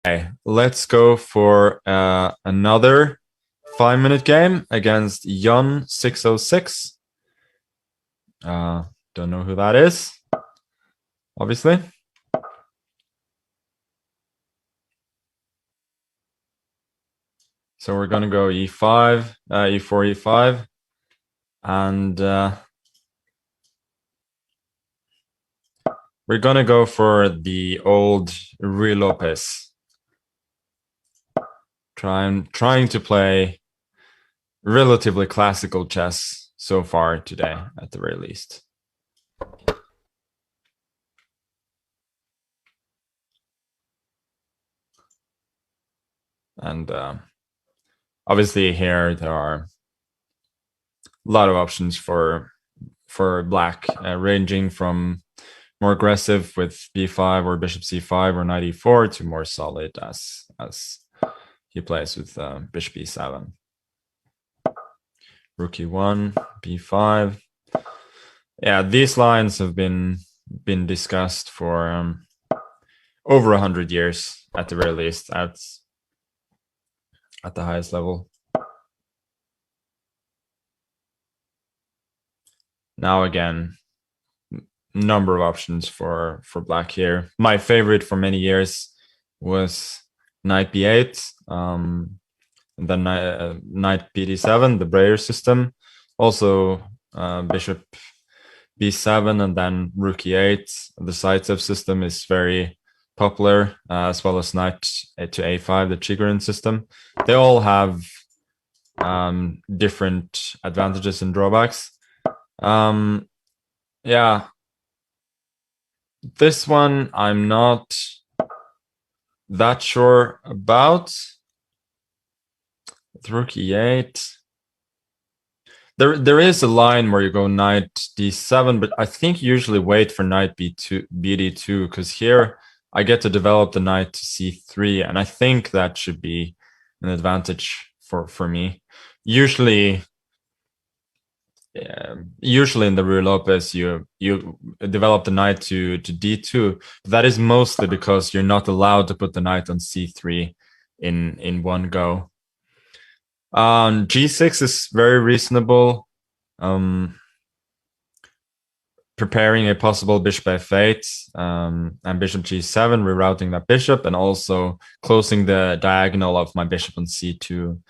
Okay, let's go for another 5-minute game against Yon606. Don't know who that is, obviously. So we're gonna go e5, e4, e5, and we're gonna go for the old Ruy Lopez. Trying to play relatively classical chess so far today, at the very least. And obviously here there are a lot of options for black, ranging from more aggressive with b5 or bishop c5 or knight e4 to more solid as he plays with bishop e7. Rook e1, b5. Yeah, these lines have been discussed for over 100 years at the very least, at the highest level. Now again, number of options for black here. My favorite for many years was knight b8, and then knight bd7, the Breyer system. Also bishop b7 and then rook e8. The Zaitsev system is very popular, as well as knight to a5, the Chigorin system. They all have different advantages and drawbacks. Yeah, this one I'm not that sure about. With rook e8, there is a line where you go knight d7, but I think you usually wait for knight bd2, because here I get to develop the knight to c3, and I think that should be an advantage for me. Usually in the Ruy Lopez, you develop the knight to d2. That is mostly because you're not allowed to put the knight on c3 in one go. g6 is very reasonable. Preparing a possible bishop f8 and bishop g7, rerouting that bishop, and also closing the diagonal of my bishop on c2.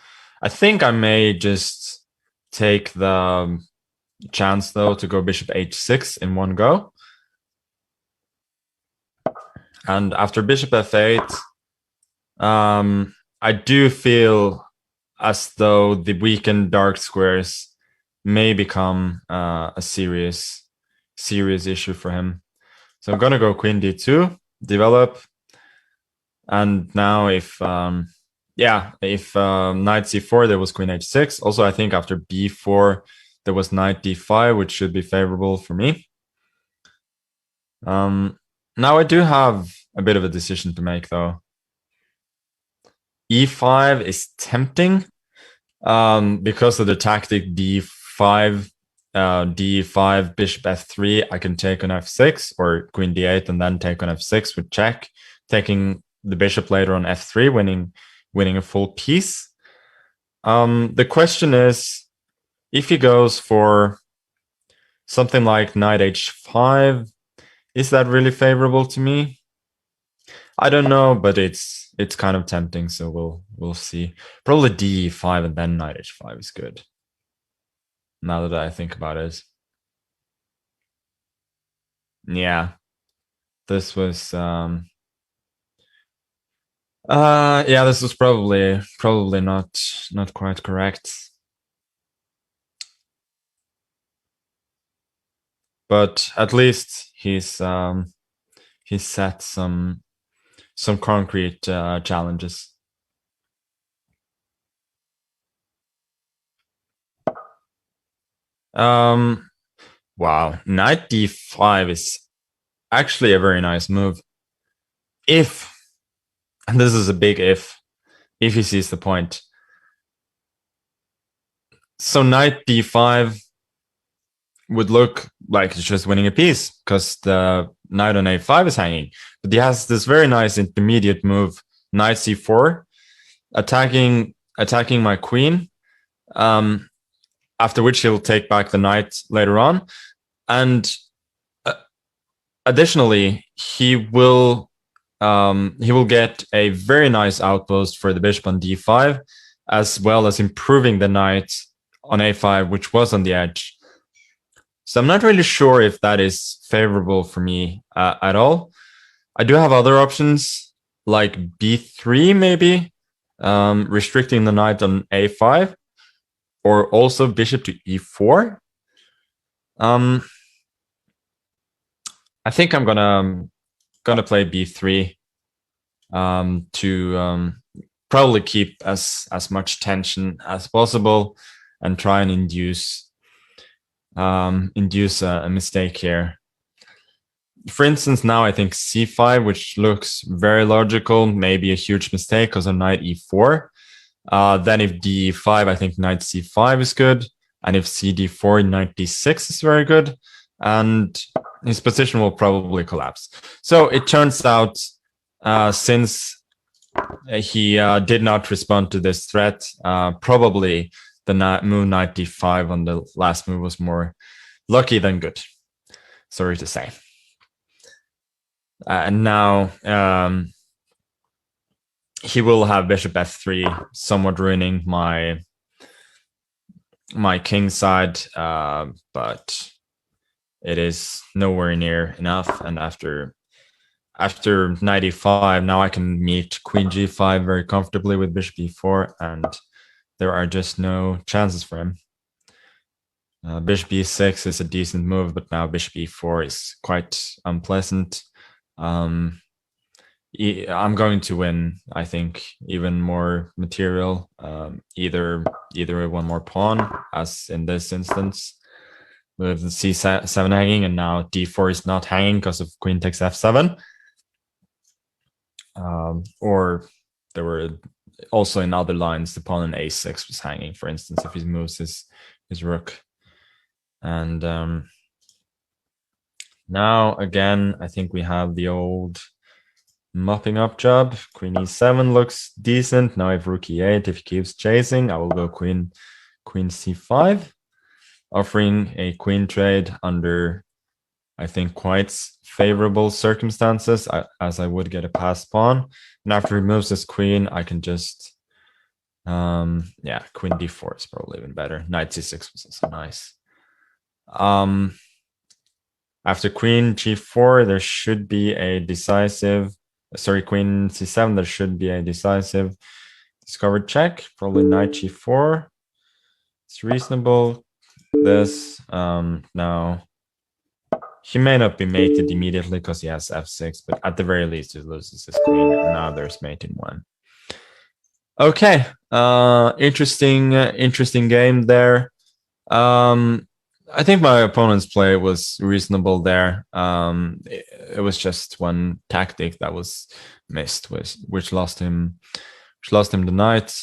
I think I may just take the chance, though, to go bishop h6 in one go. And after bishop f8, I do feel as though the weakened dark squares may become a serious issue for him. So I'm gonna go queen d2, develop, and now if knight c4, there was queen h6. Also, I think after b4 there was knight d5, which should be favorable for me. Now I do have a bit of a decision to make, though. e5 is tempting because of the tactic d5, d5, bishop f3. I can take on f6 or queen d8 and then take on f6 with check, taking the bishop later on f3, winning a full piece. The question is, if he goes for something like knight h5, is that really favorable to me? I don't know, but it's kind of tempting, so we'll see. Probably d5 and then knight h5 is good, now that I think about it. Yeah, this was this was probably not quite correct. But at least he's set some concrete challenges. Wow, knight d5 is actually a very nice move. If, and this is a big if he sees the point. So knight d5 would look like it's just winning a piece because the knight on a5 is hanging. But he has this very nice intermediate move knight c4, attacking my queen. After which he'll take back the knight later on, and additionally, he will get a very nice outpost for the bishop on d5, as well as improving the knight on a5, which was on the edge. So I'm not really sure if that is favorable for me at all. I do have other options like b3 maybe, restricting the knight on a5, or also bishop to e4. I think I'm gonna play b3 to probably keep as much tension as possible and try and induce a mistake here. For instance, now I think c5, which looks very logical, maybe a huge mistake because of knight e4. Then if d5, I think knight c5 is good, and if cd4, knight d6 is very good, and his position will probably collapse. So it turns out, since he did not respond to this threat, probably the move knight d5 on the last move was more lucky than good. Sorry to say. And now he will have bishop f3, somewhat ruining my king side, but it is nowhere near enough. And after knight e5, now I can meet queen g5 very comfortably with bishop e4, and there are just no chances for him. Bishop e6 is a decent move, but now bishop e4 is quite unpleasant. I'm going to win, I think, even more material, either one more pawn, as in this instance, with the c7 hanging, and now d4 is not hanging because of queen takes f7. Or there were also in other lines, the pawn on a6 was hanging, for instance, if he moves his rook. And now, again, I think we have the old mopping up job. Queen e7 looks decent. Now if rook e8, if he keeps chasing, I will go queen c5, offering a queen trade under, I think, quite favorable circumstances, as I would get a passed pawn. And after he moves his queen, I can just, yeah, queen d4 is probably even better. Knight c6 was also nice. After queen g4, there should be a decisive, sorry, queen c7, there should be a decisive discovered check, probably knight g4. It's reasonable. This, now, he may not be mated immediately because he has f6, but at the very least, he loses his queen, and now there's mate in 1. Okay, interesting game there. I think my opponent's play was reasonable there. It was just one tactic that was missed, which lost him the knight.